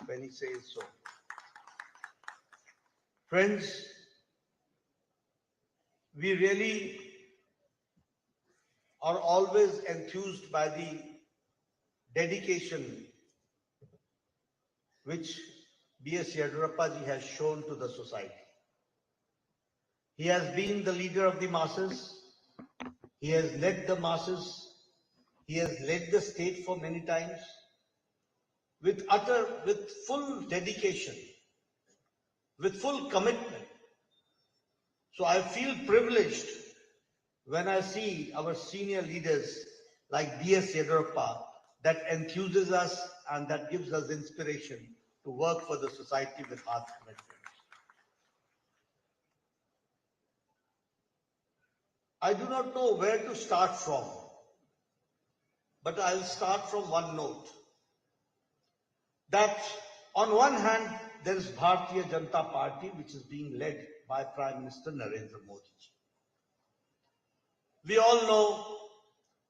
when he says so. Friends, we really are always enthused by the dedication which B.S. Yediyurappa ji has shown to the society. He has been the leader of the masses. He has led the masses. He has led the state for many times with full dedication, with full commitment. So I feel privileged when I see our senior leaders like B.S. Yediyurappa, that enthuses us and that gives us inspiration to work for the society with heart commitment. I do not know where to start from, but I'll start from one note. That on one hand, there is Bharatiya Janata Party, which is being led by Prime Minister Narendra Modi. We all know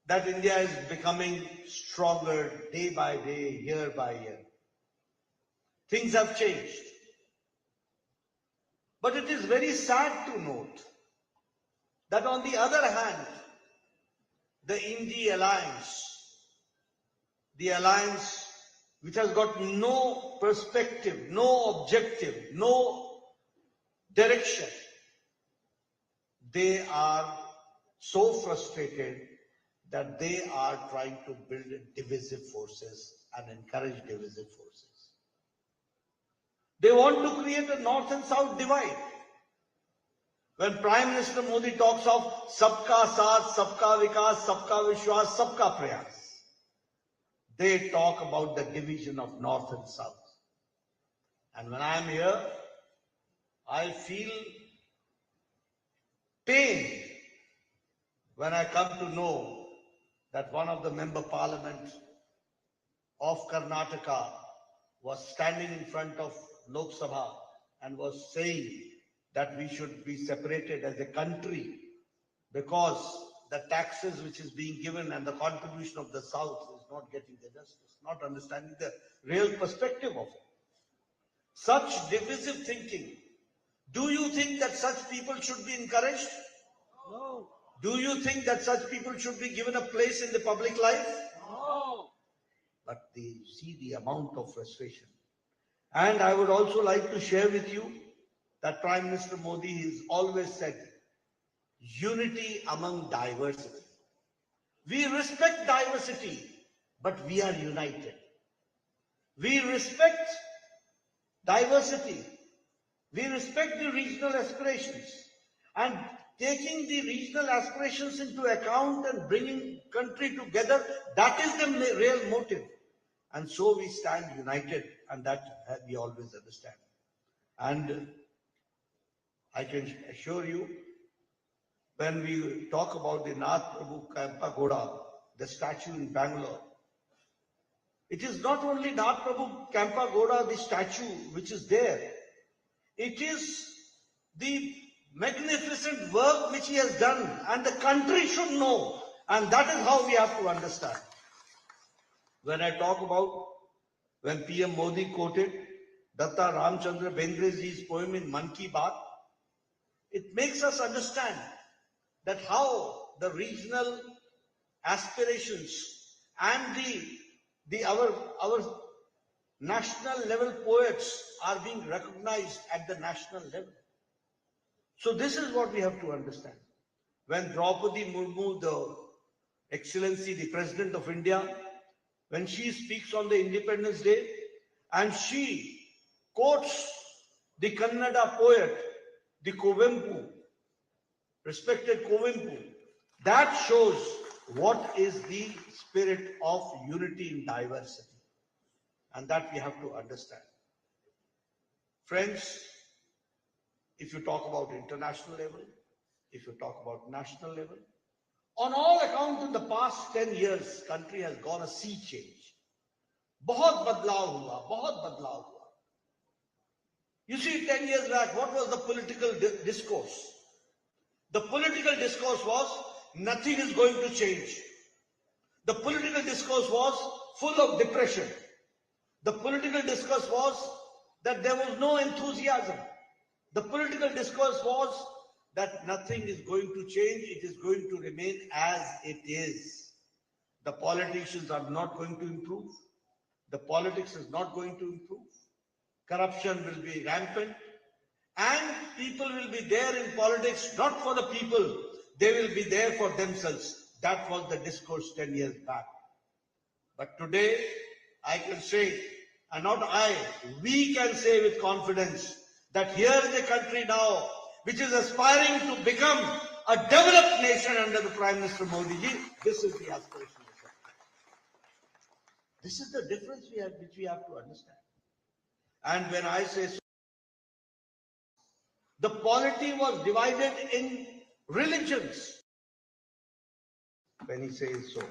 that India is becoming stronger day by day, year by year. Things have changed. But it is very sad to note that on the other hand, the India alliance, the alliance which has got no perspective, no objective, no direction, they are so frustrated that they are trying to build divisive forces and encourage divisive forces. They want to create a north and south divide. When Prime Minister Modi talks of Sabka Saath, Sabka Vikas, Sabka Vishwas, Sabka Prayas, they talk about the division of north and south. And when I am here, I feel pain when I come to know that one of the member parliament of Karnataka was standing in front of Lok Sabha and was saying that we should be separated as a country because the taxes which is being given and the contribution of the South is not getting the justice, not understanding the real perspective of it. Such divisive thinking. Do you think that such people should be encouraged? No. Do you think that such people should be given a place in the public life? No. But they see the amount of frustration. And I would also like to share with you that Prime Minister Modi has always said, unity among diversity. We respect diversity, but we are united. We respect diversity. We respect the regional aspirations. And taking the regional aspirations into account and bringing country together, that is the real motive. And so we stand united, and that we always understand. And I can assure you, when we talk about the Nath Prabhu Kempagoda, the statue in Bangalore, it is not only Nath Prabhu Kempagoda, the statue which is there. It is the magnificent work which he has done, and the country should know, and that is how we have to understand. When I talk about when PM Modi quoted Datta Ramchandra Bendreji's poem in Man Ki Baat, it makes us understand that how the regional aspirations and our national level poets are being recognized at the national level. So this is what we have to understand. When Draupadi Murmu, the Excellency, the President of India, when she speaks on the Independence Day and she quotes the Kannada poet, the Kuvempu, respected Kuvempu, that shows what is the spirit of unity in diversity. And that we have to understand. Friends, if you talk about international level, if you talk about national level, on all accounts in the past 10 years, country has gone a sea change. बहुत बदलाव हुआ, बहुत बदलाव हुआ. You see, 10 years back, what was the political discourse? The political discourse was, nothing is going to change. The political discourse was full of depression. The political discourse was that there was no enthusiasm. The political discourse was that nothing is going to change, it is going to remain as it is. The politicians are not going to improve. The politics is not going to improve. Corruption will be rampant. And people will be there in politics not for the people, they will be there for themselves. That was the discourse 10 years back. But today, I can say, and not I, we can say with confidence that here is a country now which is aspiring to become a developed nation under the Prime Minister Modi ji. This is the aspiration. This is the difference which we have to understand. And when I say so, the polity was divided in religions. When he says so.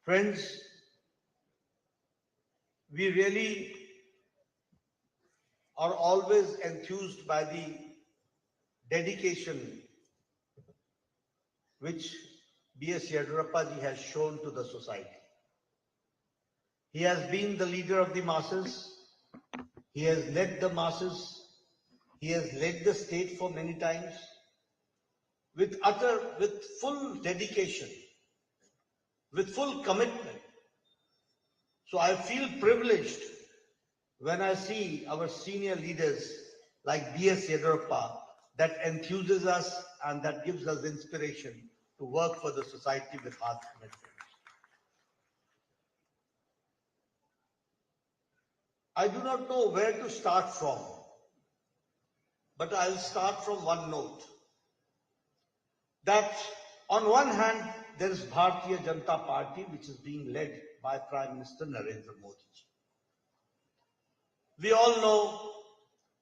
Friends, we really are always enthused by the dedication which B.S. Yediyurappa ji has shown to the society. He has been the leader of the masses. He has led the masses. He has led the state for many times with full dedication, with full commitment. So I feel privileged when I see our senior leaders like B.S. Yediyurappa that enthuses us and that gives us inspiration to work for the society with heart commitment. I do not know where to start from, but I'll start from one note. That on one hand, there is Bharatiya Janata Party, which is being led by Prime Minister Narendra Modi. We all know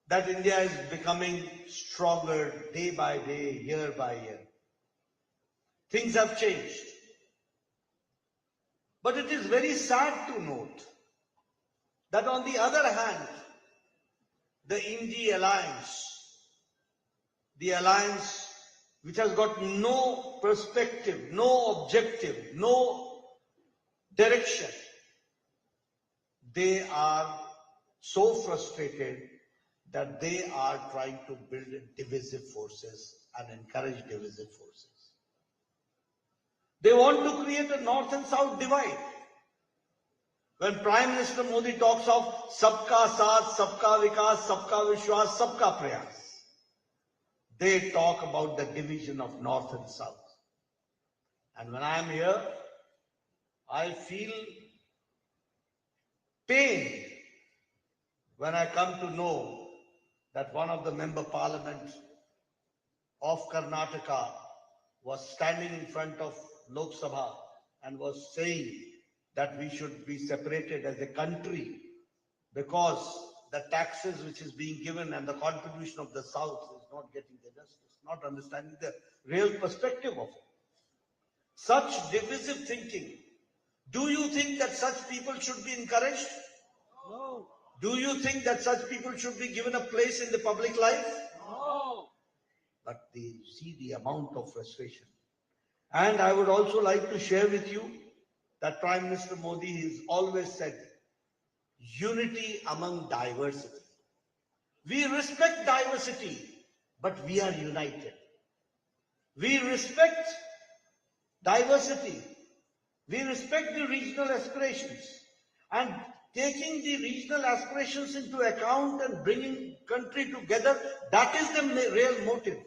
that India is becoming stronger day by day, year by year. Things have changed. But it is very sad to note that on the other hand, the Indie alliance, the alliance which has got no perspective, no objective, no direction, they are so frustrated that they are trying to build divisive forces and encourage divisive forces. They want to create a north and south divide. When Prime Minister Modi talks of Sabka Saath, Sabka Vikas, Sabka Vishwas, Sabka Prayas, they talk about the division of north and south. And when I am here, I feel pain when I come to know that one of the member parliament of Karnataka was standing in front of Lok Sabha and was saying that we should be separated as a country because the taxes which is being given and the contribution of the South is not getting the justice, not understanding the real perspective of it. Such divisive thinking. Do you think that such people should be encouraged? No. Do you think that such people should be given a place in the public life? No. But they see the amount of frustration. And I would also like to share with you that Prime Minister Modi has always said, unity among diversity. We respect diversity, but we are united. We respect diversity. We respect the regional aspirations. And taking the regional aspirations into account and bringing country together, that is the real motive.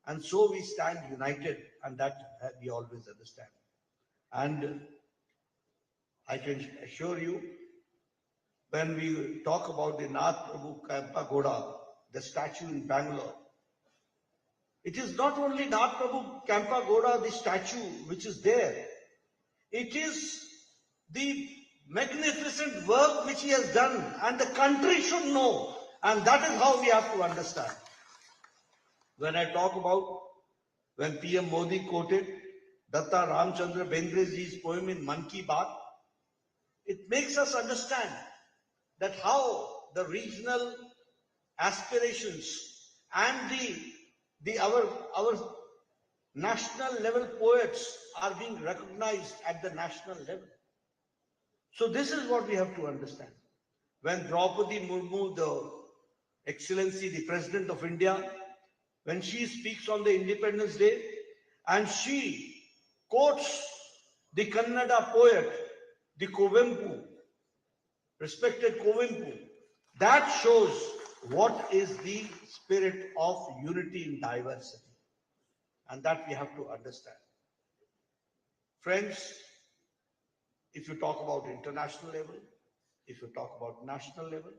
And so we stand united, and that we always understand. And I can assure you, when we talk about the Nath Prabhu Kampagoda, the statue in Bangalore, it is not only Nath Prabhu Kampagoda, the statue which is there. It is the magnificent work which he has done, and the country should know. And that is how we have to understand. When I talk about when PM Modi quoted Datta Ramchandra Bendreji's poem in Man Ki Baat, it makes us understand that how the regional aspirations and our national level poets are being recognized at the national level. So this is what we have to understand. When Draupadi Murmu, the Excellency, the President of India, when she speaks on the Independence Day and she quotes the Kannada poet, the Kovempu, respected Kovempu, that shows what is the spirit of unity in diversity. And that we have to understand. Friends, if you talk about international level, if you talk about national level,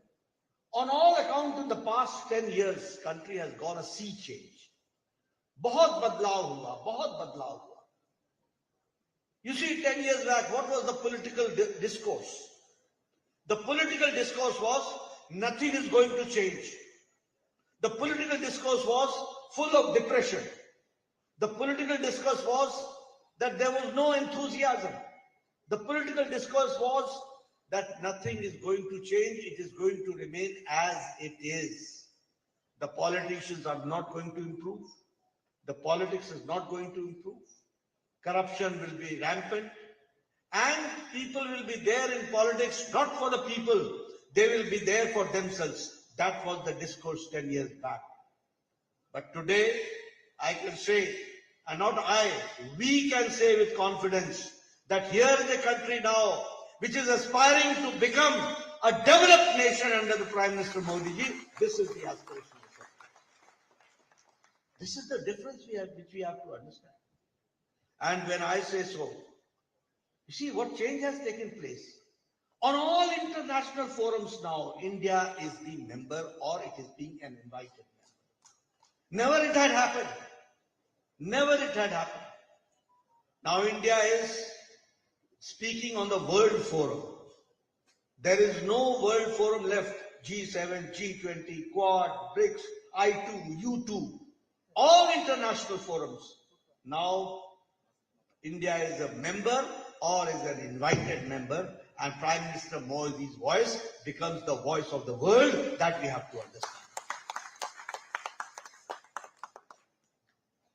on all accounts in the past 10 years, country has gone a sea change. बहुत बदलाव हुआ, बहुत बदलाव हुआ. You see, 10 years back, what was the political discourse? The political discourse was, nothing is going to change. The political discourse was full of depression. The political discourse was that there was no enthusiasm. The political discourse was that nothing is going to change. It is going to remain as it is. The politicians are not going to improve. The politics is not going to improve. Corruption will be rampant. And people will be there in politics not for the people. They will be there for themselves. That was the discourse 10 years back. But today, I can say, and not I, we can say with confidence that here is a country now which is aspiring to become a developed nation under the Prime Minister Modi ji. This is the aspiration. This is the difference which we have to understand. And when I say so, you see what change has taken place. On all international forums now, India is the member or it is being an invited member. Never it had happened. Never it had happened. Now India is speaking on the World Forum. There is no World Forum left. G7, G20, Quad, BRICS, I2, U2, all international forums. Now India is a member or is an invited member, and Prime Minister Modi's voice becomes the voice of the world. That we have to understand.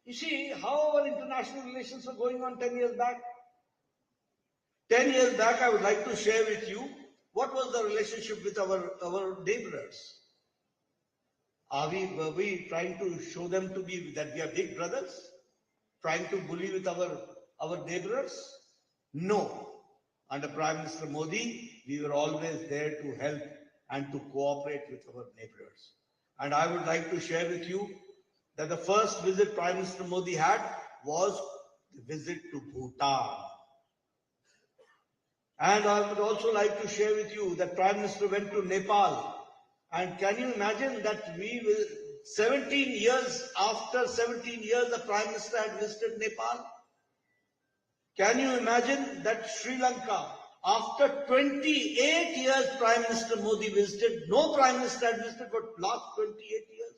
You see how our international relations were going on 10 years back? 10 years back, I would like to share with you what was the relationship with our neighbors. Were we trying to show them to be that we are big brothers? Trying to bully with our neighbors? No. Under Prime Minister Modi, we were always there to help and to cooperate with our neighbors. And I would like to share with you that the first visit Prime Minister Modi had was the visit to Bhutan. And I would also like to share with you that Prime Minister went to Nepal. And can you imagine that 17 years, after 17 years, the Prime Minister had visited Nepal? Can you imagine that Sri Lanka, after 28 years, Prime Minister Modi visited? No Prime Minister had visited for last 28 years.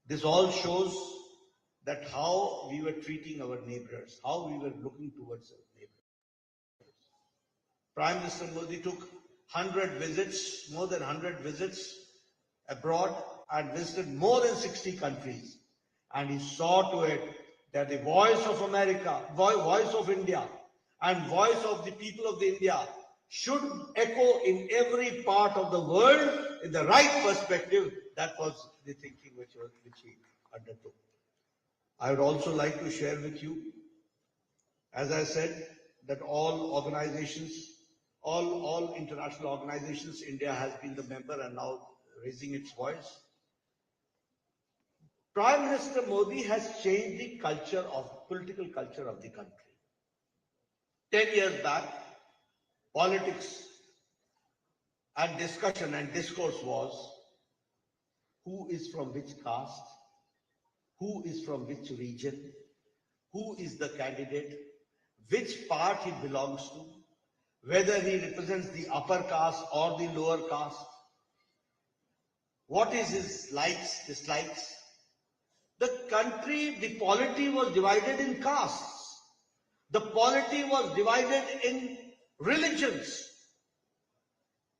This all shows that how we were treating our neighbors, how we were looking towards our neighbors. Prime Minister Modi took 100 visits, more than 100 visits abroad and visited more than 60 countries. And he saw to it that the voice of America, voice of India, and voice of the people of the India should echo in every part of the world in the right perspective. That was the thinking which he undertook. I would also like to share with you, as I said, that all organizations, all international organizations, India has been the member and now raising its voice. Prime Minister Modi has changed the culture of political culture of the country. 10 years back, politics and discussion and discourse was who is from which caste, who is from which region, who is the candidate, which part he belongs to, whether he represents the upper caste or the lower caste, what is his likes, dislikes. The country, the polity was divided in castes. The polity was divided in religions.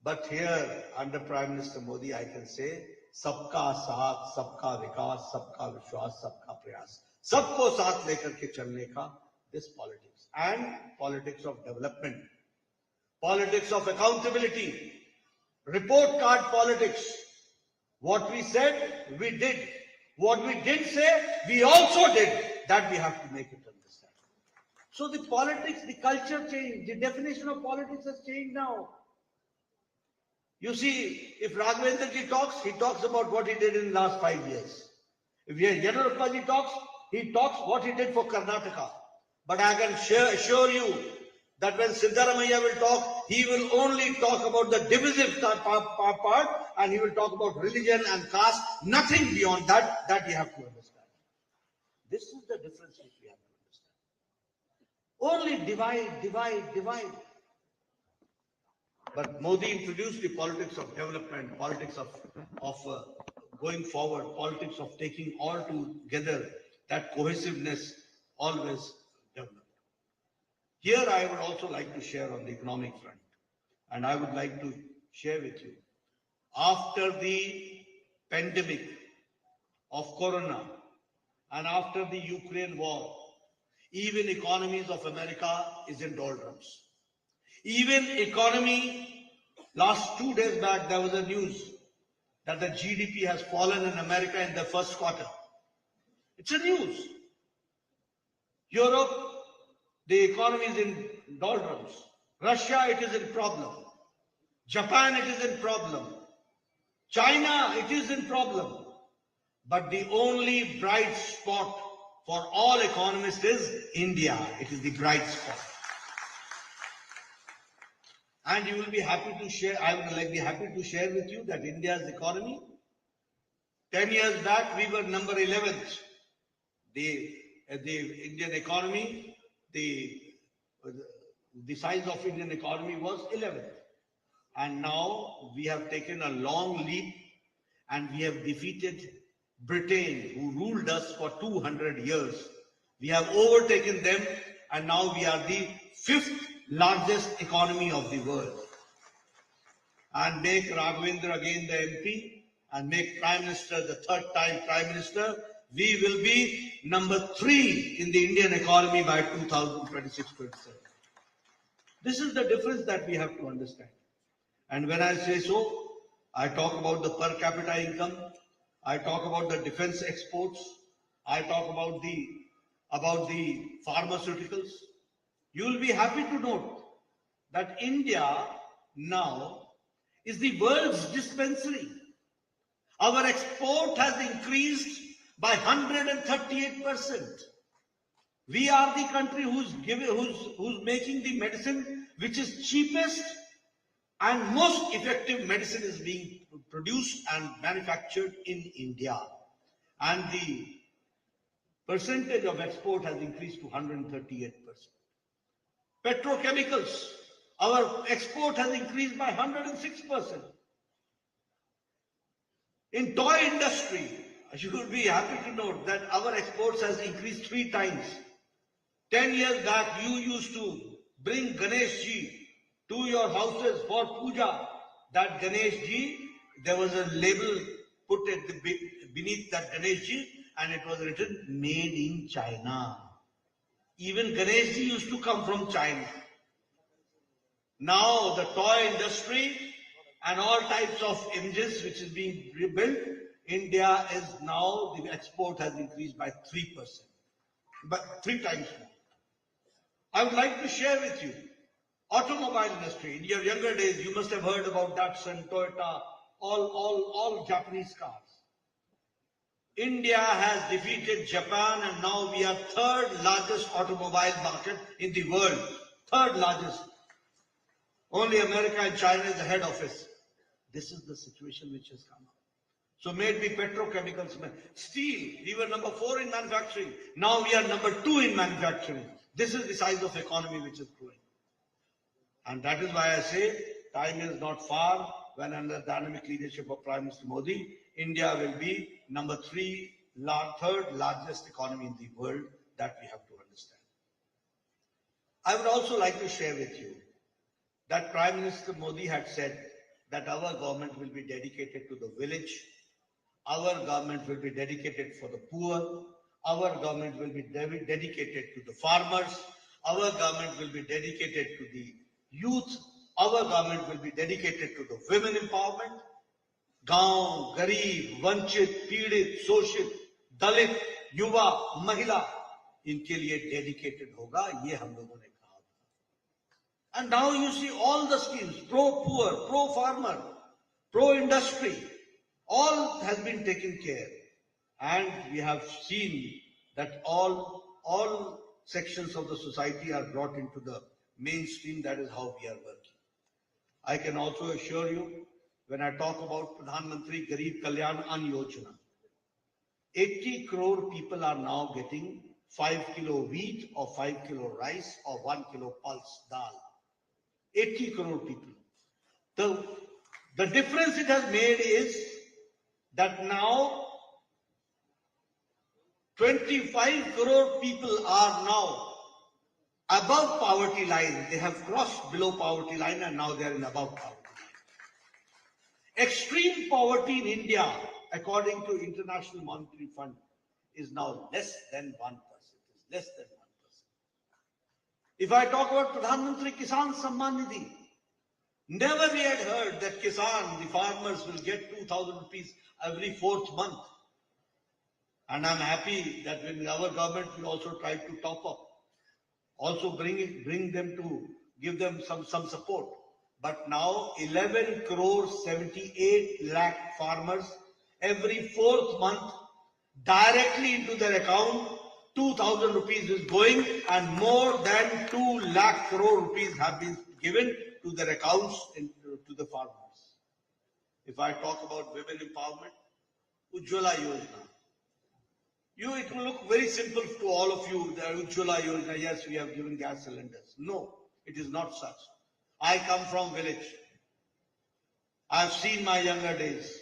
But here, under Prime Minister Modi, I can say, सबका साथ, सबका विकास, सबका विश्वास, सबका प्रयास. सबको साथ लेकर के चलने का, this politics. And politics of development. Politics of accountability. Report card politics. What we said, we did. What we did say, we also did. That we have to make it understand. So the politics, the culture changed. The definition of politics has changed now. You see, if Raghavendra ji talks, he talks about what he did in the last 5 years. If Yediyurappa ji talks, he talks what he did for Karnataka. But I can assure you that when Siddaramaiah will talk, he will only talk about the divisive part, and he will talk about religion and caste, nothing beyond that, that you have to understand. This is the difference which we have to understand. Only divide, divide, divide. But Modi introduced the politics of development, politics of going forward, politics of taking all together, that cohesiveness always developed. Here I would also like to share on the economic front, and I would like to share with you, after the pandemic of Corona and after the Ukraine war, even economies of America is in doldrums. Even economy, last 2 days back, there was a news that the GDP has fallen in America in the first quarter. It's a news. Europe, the economy is in doldrums. Russia, it is in problem. Japan, it is in problem. China, it is in problem. But the only bright spot for all economists is India. It is the bright spot. And you will be happy to share, I would be happy to share with you that India's economy, 10 years back, we were number 11th. The Indian economy, the size of Indian economy was 11th. And now we have taken a long leap and we have defeated Britain, who ruled us for 200 years. We have overtaken them, and now we are the 5th largest economy of the world. And make Raghavendra again the MP and make Prime Minister the 3rd time Prime Minister, we will be number 3 in the Indian economy by 2026-27. This is the difference that we have to understand. And when I say so, I talk about the per capita income, I talk about the defense exports, I talk about the pharmaceuticals. You will be happy to note that India now is the world's dispensary. Our export has increased by 138%. We are the country who's making the medicine which is cheapest and most effective medicine is being produced and manufactured in India. And the percentage of export has increased to 138%. Petrochemicals, our export has increased by 106%. In toy industry, you will be happy to note that our exports has increased 3 times. 10 years back, you used to bring Ganesh ji to your houses for puja. That Ganesh ji, there was a label put beneath that Ganesh ji, and it was written made in China. Even Ganesh ji used to come from China. Now the toy industry and all types of images which is being rebuilt, India is now, the export has increased by 3%, but 3 times more. I would like to share with you, automobile industry. In your younger days, you must have heard about Datsun, Toyota, all Japanese cars. India has defeated Japan, and now we are 3rd largest automobile market in the world. 3rd largest. Only America and China is the head office. This is the situation which has come up. So may it be petrochemicals, steel, we were number 4 in manufacturing. Now we are number 2 in manufacturing. This is the size of economy which is growing. And that is why I say time is not far when under the dynamic leadership of Prime Minister Modi, India will be number 3, third largest economy in the world. That we have to understand. I would also like to share with you that Prime Minister Modi had said that our government will be dedicated to the village, our government will be dedicated for the poor, our government will be dedicated to the farmers, our government will be dedicated to the youth, our government will be dedicated to the women empowerment. गांव, गरीब, वंचित, पीड़ित, शोषित, दलित, युवा, महिला, इनके लिए dedicated होगा, ये हम लोगों ने कहा था. And now you see all the schemes, pro poor, pro farmer, pro industry, all has been taken care. And we have seen that all sections of the society are brought into the mainstream. That is how we are working. I can also assure you, when I talk about Pradhan Mantri Garib Kalyan Ann Yojana, 80 crore people are now getting 5 kilo wheat or 5 kilo rice or 1 kilo pulse dal. 80 crore people. The difference it has made is that now 25 crore people are now above poverty line. They have crossed below poverty line and now they are in above poverty line. Extreme poverty in India, according to International Monetary Fund, is now less than 1%. It's less than 1%. If I talk about Pradhan Mantri Kisan Samman Nidhi, never we had heard that Kisan, the farmers, will get 2,000 rupees every 4th month. And I'm happy that when our government will also try to top up, also bring them to give them some support. But now 11 crore 78 lakh farmers every 4th month directly into their account, 2,000 rupees is going, and more than 2 lakh crore rupees have been given to their accounts to the farmers. If I talk about women empowerment, Ujjwala Yojana. It will look very simple to all of you, the Ujjwala Yojana, yes, we have given gas cylinders. No, it is not such. I come from village. I have seen my younger days.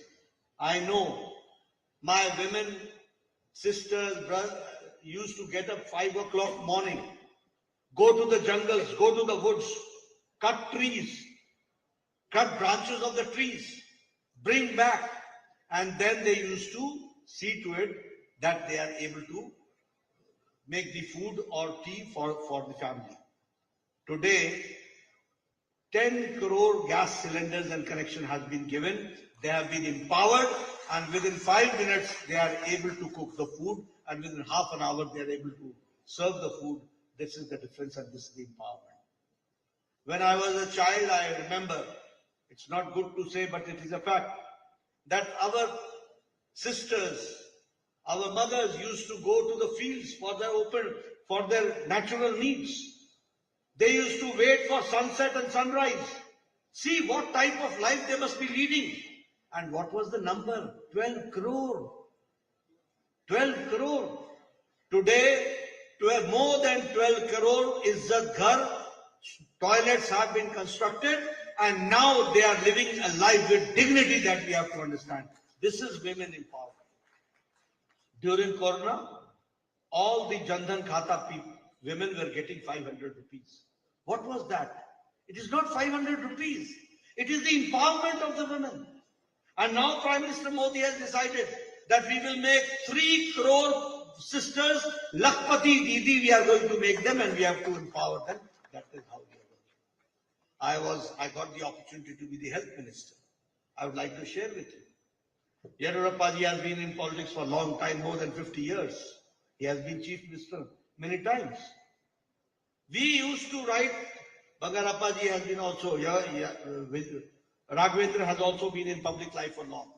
I know my women, sisters, brothers used to get up 5 o'clock morning, go to the jungles, go to the woods, cut trees, cut branches of the trees, bring back, and then they used to see to it that they are able to make the food or tea for the family. Today, 10 crore gas cylinders and connection has been given. They have been empowered, and within 5 minutes they are able to cook the food, and within half an hour they are able to serve the food. This is the difference, and this is the empowerment. When I was a child, I remember, it's not good to say, but it is a fact, that our sisters, our mothers used to go to the fields for their natural needs. They used to wait for sunset and sunrise. See what type of life they must be leading. And what was the number? 12 crore. 12 crore. Today, more than 12 crore is the ghar. Toilets have been constructed, and now they are living a life with dignity that we have to understand. This is women empowerment. During Corona, all the Jandhan Khata people, women were getting 500 rupees. What was that? It is not 500 rupees. It is the empowerment of the women. And now Prime Minister Modi has decided that we will make 3 crore sisters, Lakpati Didi, we are going to make them, and we have to empower them. That is how we are working. I got the opportunity to be the health minister. I would like to share with you. Yadurappa ji has been in politics for a long time, more than 50 years. He has been chief minister many times. We used to write, Bangarappa ji has been also, Raghavendra has also been in public life for long.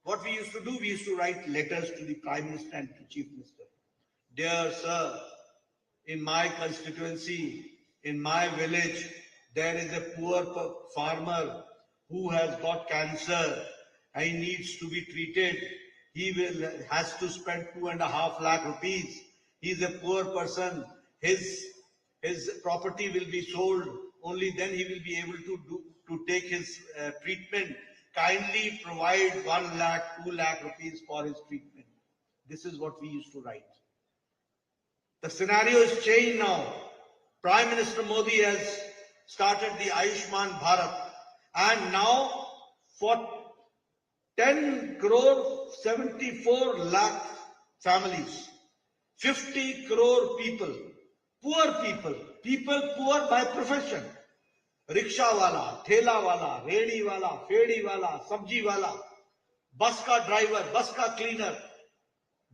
What we used to do, we used to write letters to the Prime Minister and to Chief Minister. Dear Sir, in my constituency, in my village, there is a poor farmer who has got cancer and he needs to be treated, he has to spend 2.5 lakh rupees. He is a poor person. His property will be sold. Only then he will be able to take his treatment. Kindly provide 1 lakh, 2 lakh rupees for his treatment. This is what we used to write. The scenario is changed now. Prime Minister Modi has started the Ayushman Bharat, and now for 10 crore 74 lakh families, 50 crore people, people poor by profession, rickshaw wala, thela wala, redi wala, fedi wala, sabji wala, bus ka driver, bus ka cleaner,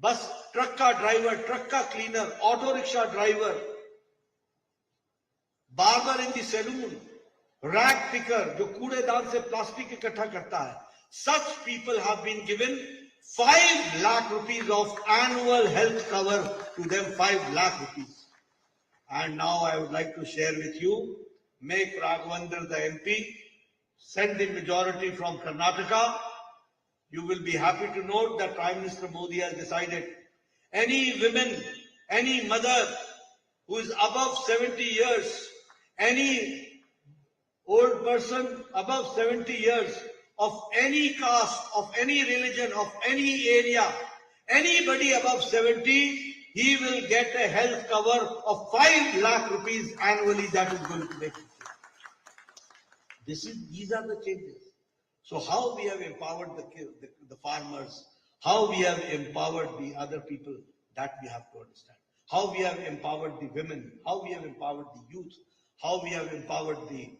bus truck ka driver, truck ka cleaner, auto rickshaw driver, barber in the saloon, rag picker जो कूड़ेदान से plastic इकट्ठा करता है, such people have been given 5 lakh rupees of annual health cover to them, 5 lakh rupees. And now I would like to share with you, make Raghavendra the MP, send the majority from Karnataka. You will be happy to note that Prime Minister Modi has decided any women, any mother who is above 70 years, any old person above 70 years, of any caste, of any religion, of any area, anybody above 70, he will get a health cover of 5 lakh rupees annually. That is going to make it. These are the changes. So how we have empowered the farmers, how we have empowered the other people, that we have to understand. How we have empowered the women, how we have empowered the youth, how we have empowered the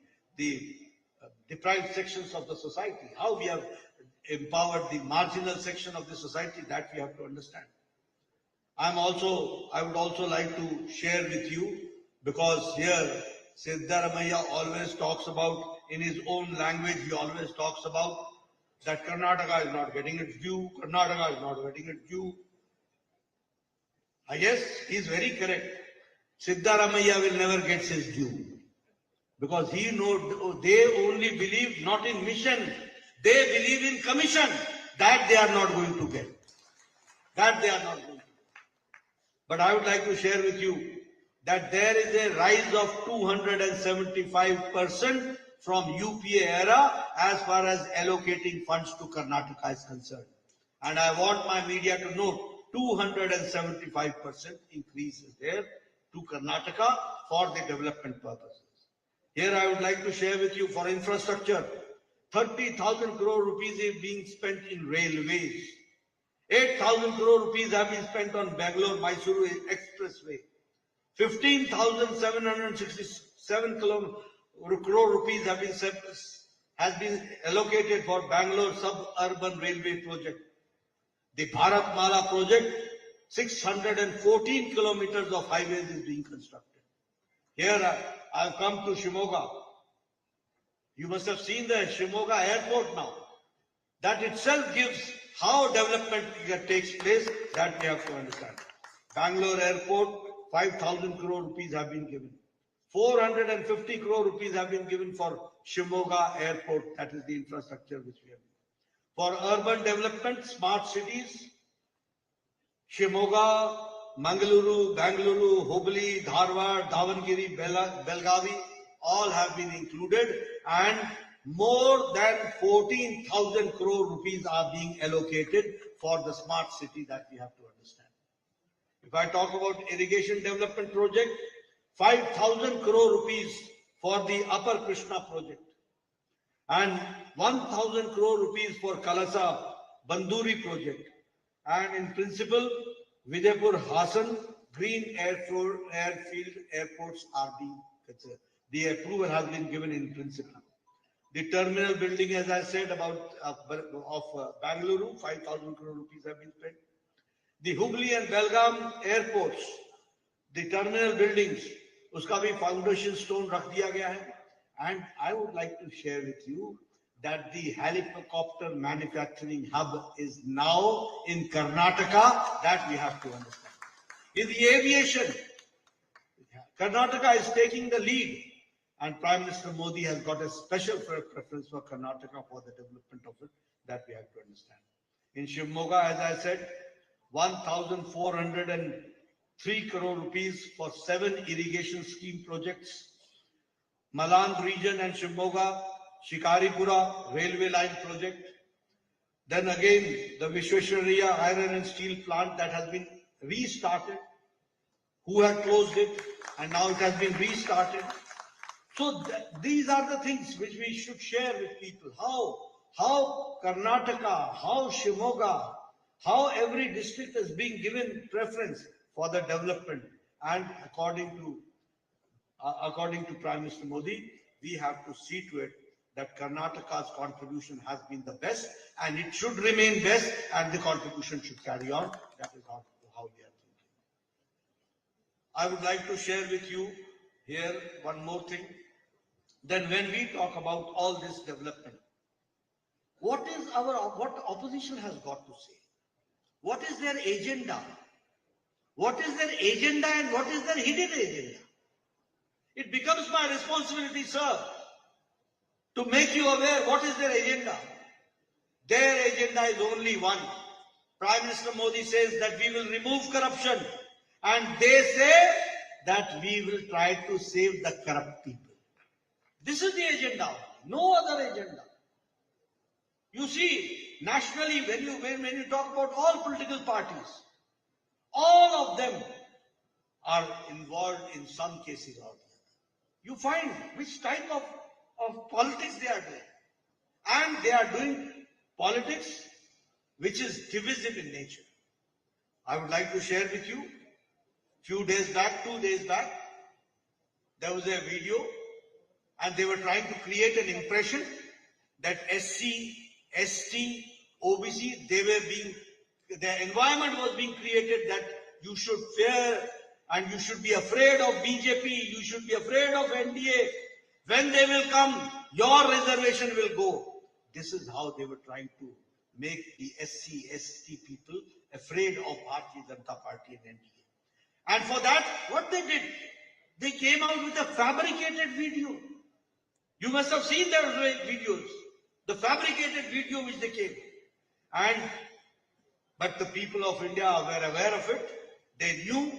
deprived sections of the society, how we have empowered the marginal section of the society, that we have to understand. I would also like to share with you, because here Siddaramaiah always talks about, in his own language, he always talks about that Karnataka is not getting its due, Karnataka is not getting its due. Yes, he is very correct. Siddaramaiah will never get his due. Because he knows they only believe not in mission, they believe in commission. That they are not going to get. That they are not going to get. But I would like to share with you that there is a rise of 275% from UPA era as far as allocating funds to Karnataka is concerned. And I want my media to note 275% increase is there to Karnataka for the development purposes. Here I would like to share with you, for infrastructure, 30,000 crore rupees is being spent in railways. 8,000 crore rupees have been spent on Bangalore-Mysuru Expressway. 15,767 crore rupees has been allocated for Bangalore suburban railway project. The Bharatmala project, 614 kilometers of highways is being constructed. Here I have come to Shivamogga. You must have seen the Shivamogga airport now. That itself gives how development takes place, that we have to understand. Bangalore airport, 5,000 crore rupees have been given. 450 crore rupees have been given for Shivamogga airport. That is the infrastructure which we have. For urban development, smart cities, Shivamogga, Mangaluru, Bangalore, Hubli, Dharwad, Davangere, Belgavi, all have been included, and more than 14,000 crore rupees are being allocated for the smart city, that we have to understand. If I talk about irrigation development project, 5,000 crore rupees for the Upper Krishna project, and 1,000 crore rupees for Kalasa Banduri project, and in principle, Vijaypur Hassan green airfield airports are being considered. The approval has been given in principle. The terminal building, as I said, about Bangalore, 5,000 crore rupees have been spent. The Hubli and Belgaum airports, the terminal buildings, uska bhi foundation stone rakh diya gaya hai. And I would like to share with you that the helicopter manufacturing hub is now in Karnataka, that we have to understand. In the aviation, Karnataka is taking the lead. And Prime Minister Modi has got a special preference for Karnataka for the development of it. That we have to understand. In Shivamogga, as I said, 1,403 crore rupees for 7 irrigation scheme projects. Maland region and Shivamogga, Shikaripura railway line project. Then again, the Vishweshwaraya iron and steel plant that has been restarted. Who had closed it, and now it has been restarted. So these are the things which we should share with people. How Karnataka, how Shivamogga, how every district is being given preference for the development. And according to Prime Minister Modi, we have to see to it that Karnataka's contribution has been the best, and it should remain best, and the contribution should carry on. That is how we are thinking. I would like to share with you here one more thing. Then when we talk about all this development, what opposition has got to say? What is their agenda? What is their agenda and what is their hidden agenda? It becomes my responsibility, sir, to make you aware what is their agenda. Their agenda is only one. Prime Minister Modi says that we will remove corruption, and they say that we will try to save the corrupt people. This is the agenda, no other agenda. You see, nationally, when you talk about all political parties, all of them are involved in some cases or the other. You find which type of politics they are doing. And they are doing politics which is divisive in nature. I would like to share with you, 2 days back, there was a video, and they were trying to create an impression that SC, ST, OBC, their environment was being created that you should fear and you should be afraid of BJP, you should be afraid of NDA. When they will come, your reservation will go. This is how they were trying to make the SC, ST people afraid of Bharatiya Janata Party and NDA. And for that, what they did, they came out with a fabricated video. You must have seen their videos, the fabricated video which they came. But the people of India were aware of it. They knew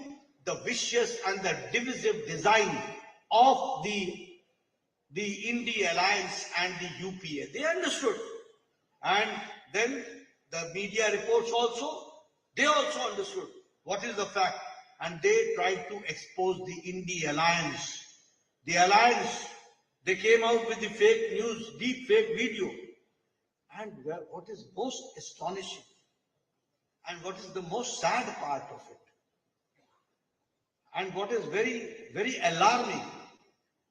the vicious and the divisive design of the India Alliance and the UPA. They understood. And then the media reports also, they also understood what is the fact. And they tried to expose the India Alliance. The alliance, they came out with the fake news, deep fake video. And what is most astonishing and what is the most sad part of it, and what is very, very alarming,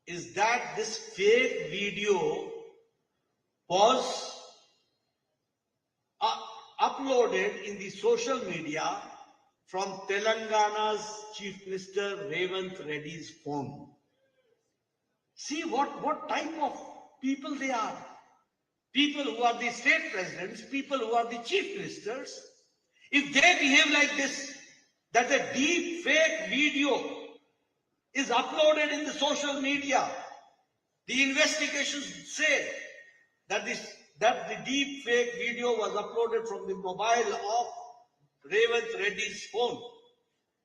is that this fake video was uploaded in the social media from Telangana's Chief Minister Revanth Reddy's phone. See what type of people they are. People who are the state presidents, people who are the chief ministers, if they behave like this, that a deep fake video is uploaded in the social media, the investigations say that the deep fake video was uploaded from the mobile of Revanth Reddy's phone.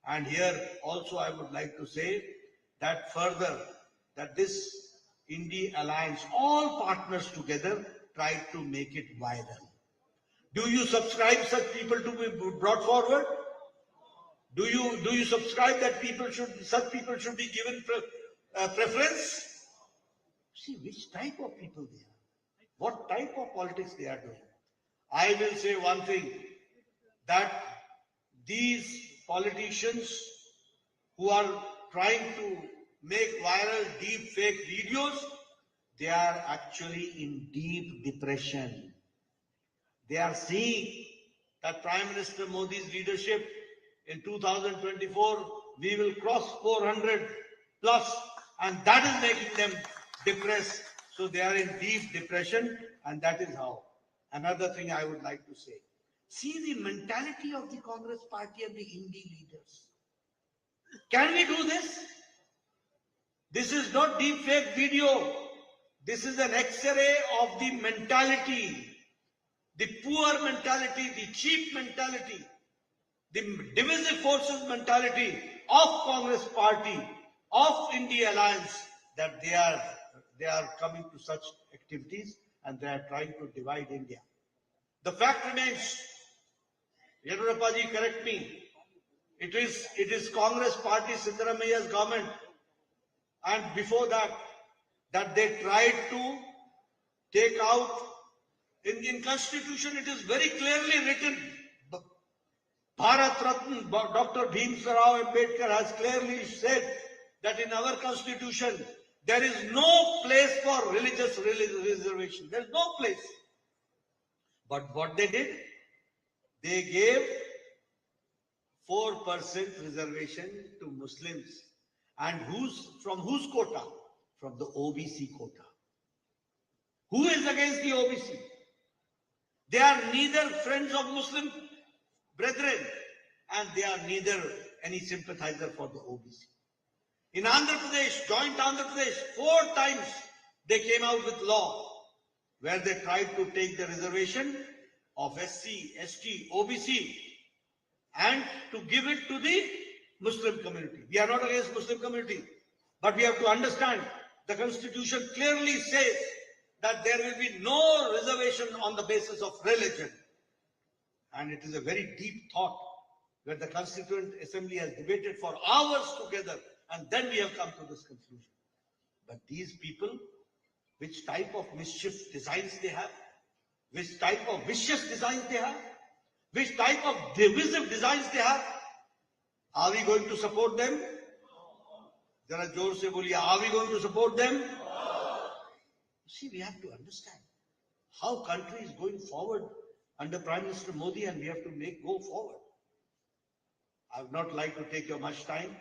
And here also I would like to say that further, that this India Alliance, all partners together, tried to make it viral. Do you subscribe such people to be brought forward? Do you subscribe that such people should be given preference? See which type of people they are, what type of politics they are doing. I will say one thing, that these politicians who are trying to make viral deep fake videos, they are actually in deep depression. They are seeing that Prime Minister Modi's leadership in 2024, we will cross 400 plus, and that is making them depressed. So they are in deep depression, and that is how. Another thing I would like to say, see the mentality of the Congress party and the Indian leaders. Can we do this? This is not deep fake video. This is an X-ray of the mentality, the poor mentality, the cheap mentality, the divisive forces mentality of Congress Party, of India Alliance, that they are coming to such activities and they are trying to divide India. The fact remains, Yadurappaji, correct me, it is Congress Party, Siddaramaia's government, and before that they tried to take out, in Constitution it is very clearly written, Bharat Ratna, Dr. Bhimsarao Ambedkar has clearly said that in our Constitution, there is no place for religious reservation. There is no place. But what they did, they gave 4% reservation to Muslims. And from whose quota? From the OBC quota. Who is against the OBC? They are neither friends of Muslim brethren and they are neither any sympathizer for the OBC. In Andhra Pradesh, joint Andhra Pradesh, 4 times they came out with law where they tried to take the reservation of SC, ST, OBC and to give it to the Muslim community. We are not against Muslim community, but we have to understand the Constitution clearly says that there will be no reservation on the basis of religion. And it is a very deep thought where the Constituent Assembly has debated for hours together and then we have come to this conclusion. But these people, which type of mischief designs they have, which type of vicious designs they have, which type of divisive designs they have, are we going to support them? Zara jor se boliye, are we going to support them? See, we have to understand how country is going forward under Prime Minister Modi and we have to go forward. I would not like to take your much time.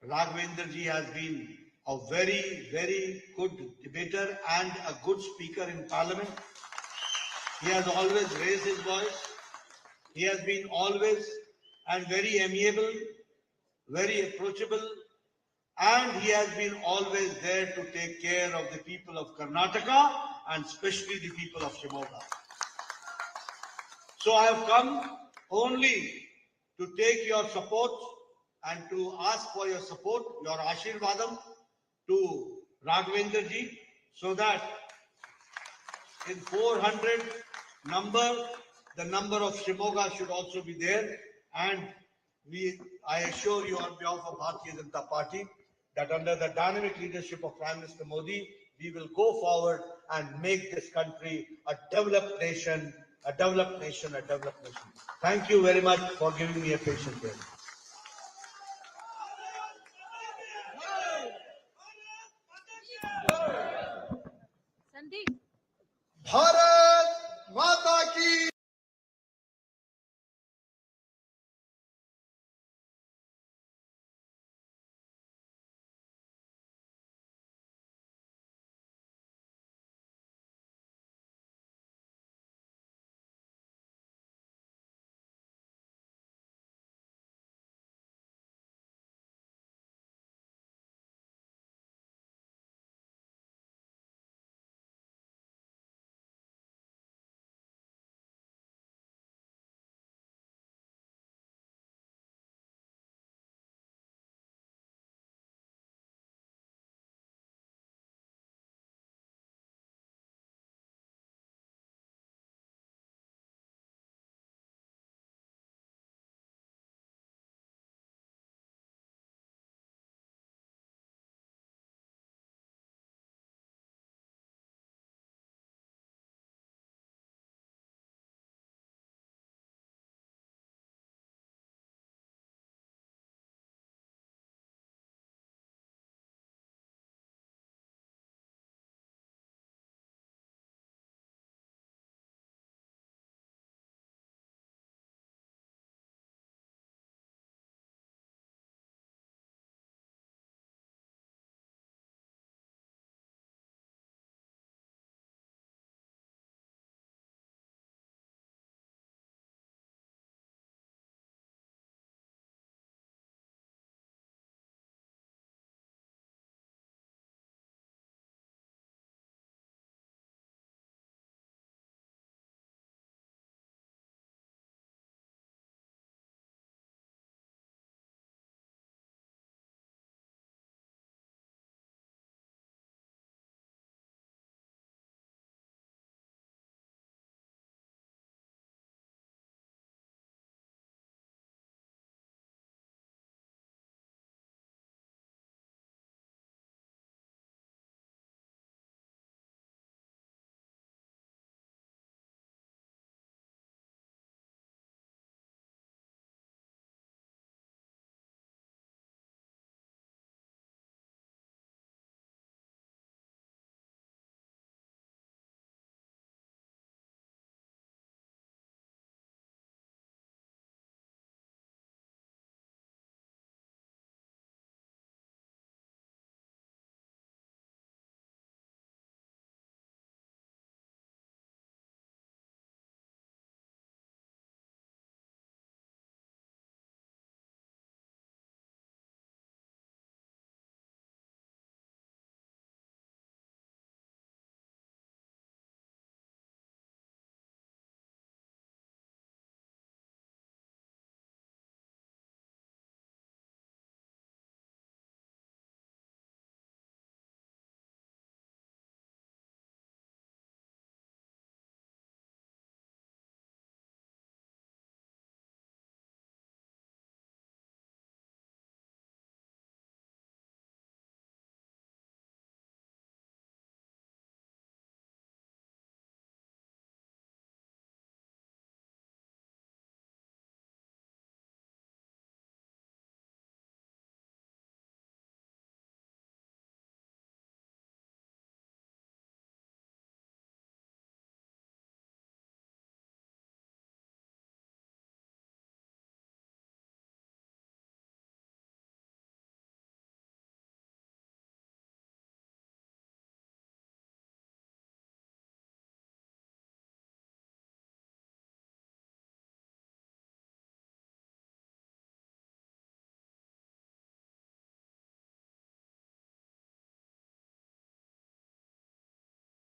Raghavendra ji has been a very, very good debater and a good speaker in Parliament. He has always raised his voice. He has been always and very amiable, very approachable, and he has been always there to take care of the people of Karnataka and especially the people of Shivamogga. So I have come only to take your support and to ask for your support, your Ashirvadam to Raghavendra ji, so that in 400 number, the number of Shivamogga should also be there. And I assure you on behalf of Bharatiya Janata Party that under the dynamic leadership of Prime Minister Modi, we will go forward and make this country a developed nation, a developed nation, a developed nation. Thank you very much for giving me a patient hearing.